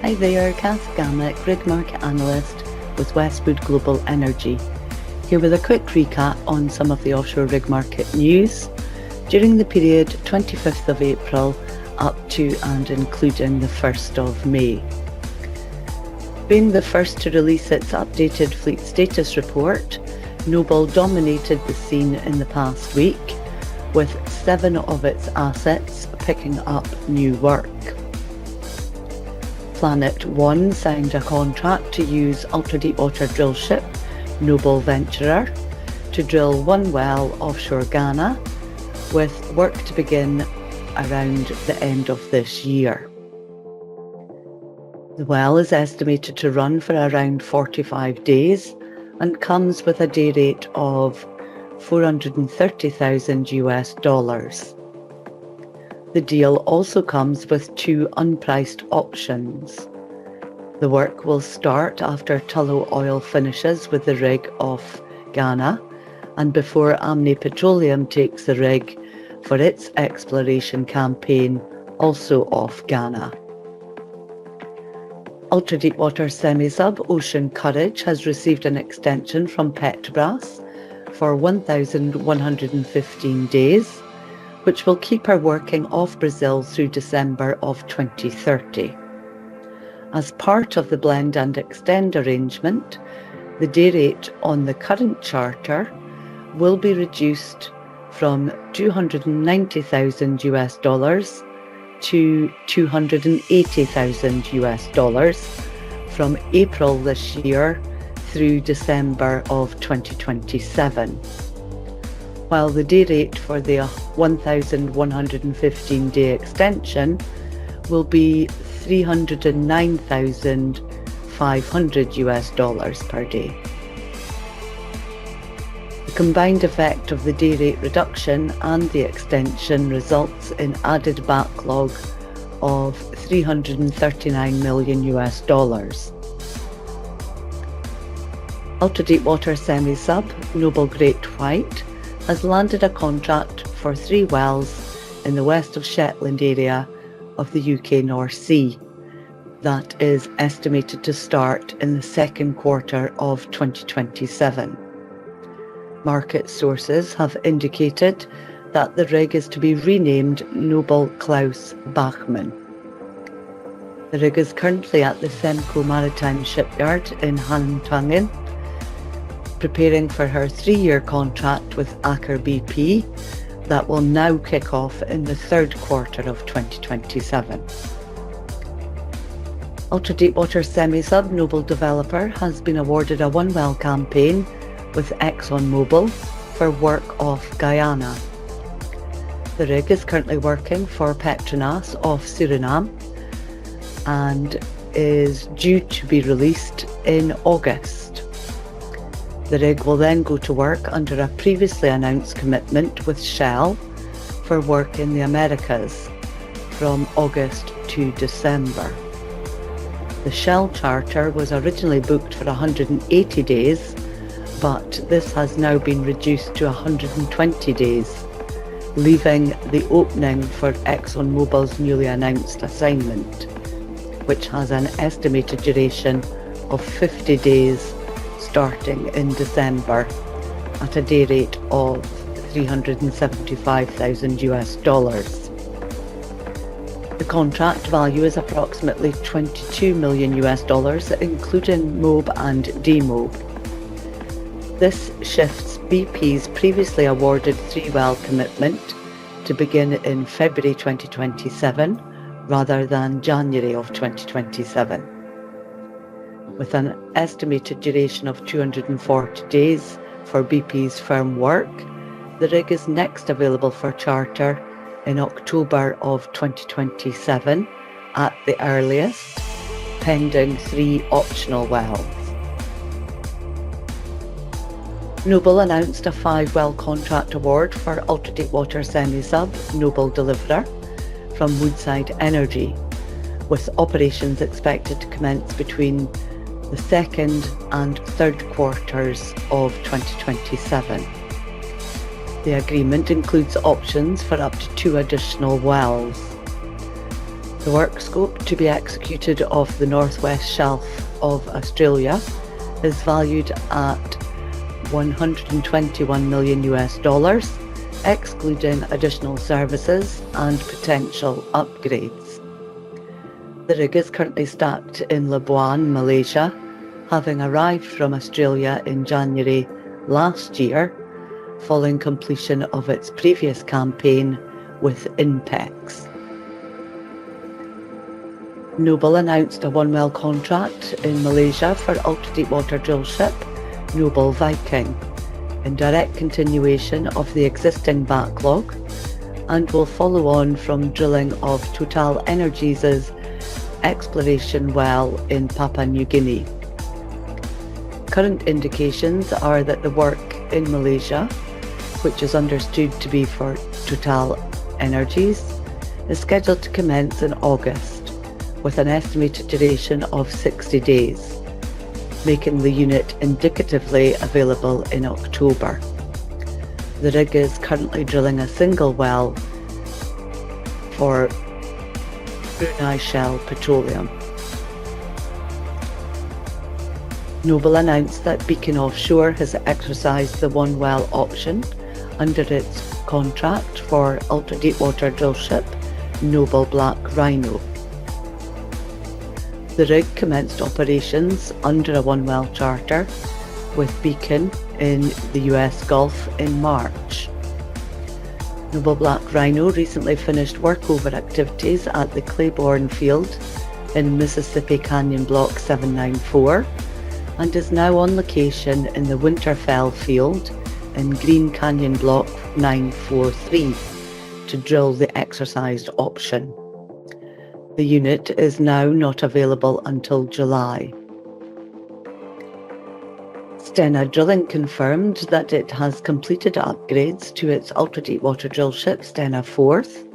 Hi there, Kath Gammack, Rig Market Analyst with Westwood Global Energy. Here with a quick recap on some of the offshore rig market news during the period 25th of April up to and including the 1st of May. Being the first to release its updated fleet status report, Noble dominated the scene in the past week, with 7 of its assets picking up new work. Planet One signed a contract to use ultra-deepwater drillship Noble Venturer to drill 1 well offshore Ghana, with work to begin around the end of this year. The well is estimated to run for around 45 days and comes with a day rate of $430,000. The deal also comes with 2 unpriced options. The work will start after Tullow Oil finishes with the rig off Ghana and before Amni Petroleum takes the rig for its exploration campaign also off Ghana. Ultra-deepwater semi-sub Ocean Courage has received an extension from Petrobras for 1,115 days, which will keep her working off Brazil through December of 2030. As part of the blend and extend arrangement, the day rate on the current charter will be reduced from $290,000 to $280,000 from April this year through December of 2027, while the day rate for the 1,115-day extension will be $309,500 per day. The combined effect of the day rate reduction and the extension results in added backlog of $339 million. Ultra-deepwater semi-sub Noble Great White has landed a contract for 3 wells in the west of Shetland area of the UK North Sea. That is estimated to start in the second quarter of 2027. Market sources have indicated that the rig is to be renamed Noble Klaus Bachmann. The rig is currently at the Semco Maritime Shipyard in Hantangen, preparing for her 3-year contract with Aker BP that will now kick off in the 3rd quarter of 2027. Ultra-deepwater semi-sub Noble Developer has been awarded a 1-well campaign with ExxonMobil for work off Guyana. The rig is currently working for Petronas off Suriname and is due to be released in August. The rig will then go to work under a previously announced commitment with Shell for work in the Americas from August to December. The Shell charter was originally booked for 180 days, but this has now been reduced to 120 days, leaving the opening for ExxonMobil's newly announced assignment, which has an estimated duration of 50 days starting in December at a day rate of $375,000. The contract value is approximately $22 million, including MOB and DMOB. This shifts BP's previously awarded 3-well commitment to begin in February 2027 rather than January of 2027. With an estimated duration of 240 days for BP's firm work, the rig is next available for charter in October of 2027 at the earliest, pending 3 optional wells. Noble announced a 5-well contract award for ultra-deepwater semi-sub Noble Deliverer from Woodside Energy, with operations expected to commence between the 2nd and 3rd quarters of 2027. The agreement includes options for up to 2 additional wells. The work scope to be executed off the northwest shelf of Australia is valued at $121 million, excluding additional services and potential upgrades. The rig is currently stacked in Labuan, Malaysia, having arrived from Australia in January last year, following completion of its previous campaign with INPEX. Noble announced a one-well contract in Malaysia for ultra-deepwater drillship Noble Viking, in direct continuation of the existing backlog, and will follow on from drilling of Total Energies' exploration well in Papua New Guinea. Current indications are that the work in Malaysia, which is understood to be for Total Energies, is scheduled to commence in August, with an estimated duration of 60 days, making the unit indicatively available in October. The rig is currently drilling a single well for Brunei Shell Petroleum. Noble announced that Beacon Offshore has exercised the one well option under its contract for ultra-deepwater drillship Noble Black Rhino. The rig commenced operations under a one-well charter with Beacon in the US Gulf in March. Noble Black Rhino recently finished workover activities at the Claiborne field in Mississippi Canyon Block 794 and is now on location in the Winterfell field in Green Canyon Block 943 to drill the exercised option. The unit is now not available until July. Stena Drilling confirmed that it has completed upgrades to its ultra-deepwater drillship Stena Forth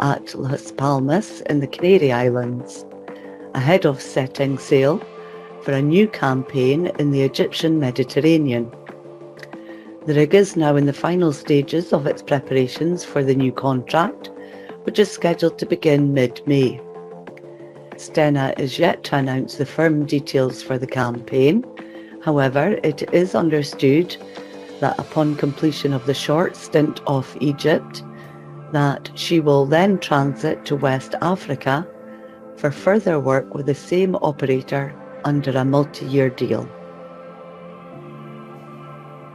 at Las Palmas in the Canary Islands, ahead of setting sail for a new campaign in the Egyptian Mediterranean. The rig is now in the final stages of its preparations for the new contract, which is scheduled to begin mid-May. Stena is yet to announce the firm details for the campaign. However, it is understood that upon completion of the short stint off Egypt, that she will then transit to West Africa for further work with the same operator under a multi-year deal.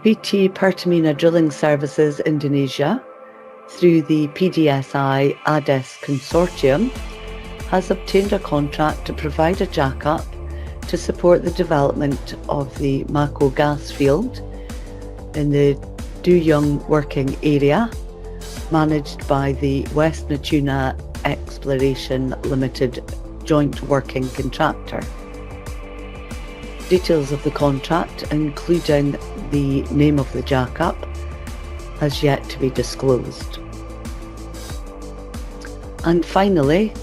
PT Pertamina Drilling Services Indonesia, through the PDSI ADES Consortium, has obtained a contract to provide a jack-up to support the development of the Mako gas field in the Duyung working area, managed by the West Natuna Exploration Limited joint working contractor. Details of the contract, including the name of the jack-up, has yet to be disclosed. And finally,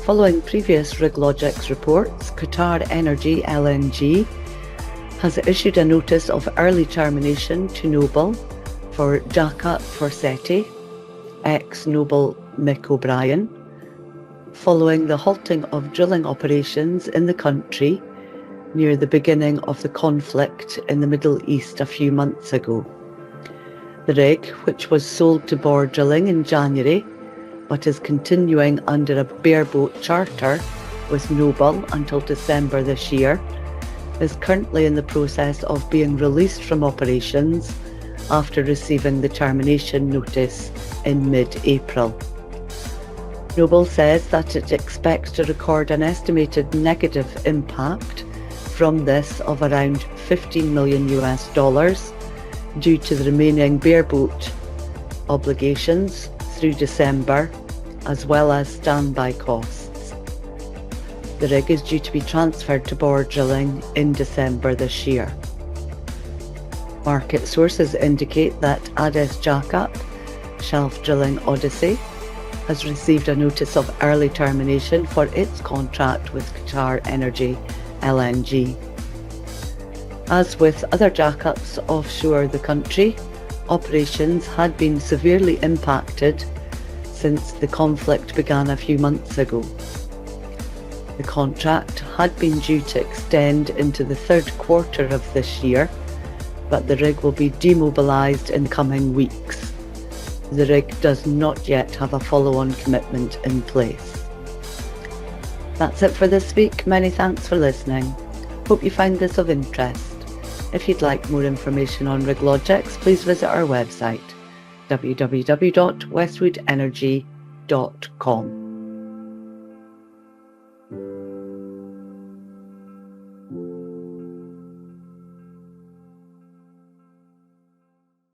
following previous RigLogix reports, Qatar Energy LNG has issued a notice of early termination to Noble for jack-up Forseti, ex-Noble Mick O'Brien, following the halting of drilling operations in the country near the beginning of the conflict in the Middle East a few months ago. The rig, which was sold to Borr Drilling in January, but is continuing under a bareboat charter with Noble until December this year, is currently in the process of being released from operations after receiving the termination notice in mid-April. Noble says that it expects to record an estimated negative impact from this of around $15 million due to the remaining bareboat obligations through December, as well as standby costs. The rig is due to be transferred to Borr Drilling in December this year. Market sources indicate that ADES jack-up Shelf Drilling Odyssey has received a notice of early termination for its contract with Qatar Energy LNG. As with other jack-ups offshore the country, operations had been severely impacted since the conflict began a few months ago. The contract had been due to extend into the third quarter of this year, but the rig will be demobilised in the coming weeks. The rig does not yet have a follow-on commitment in place. That's it for this week. Many thanks for listening. Hope you find this of interest. If you'd like more information on RigLogix, please visit our website www.westwoodenergy.com.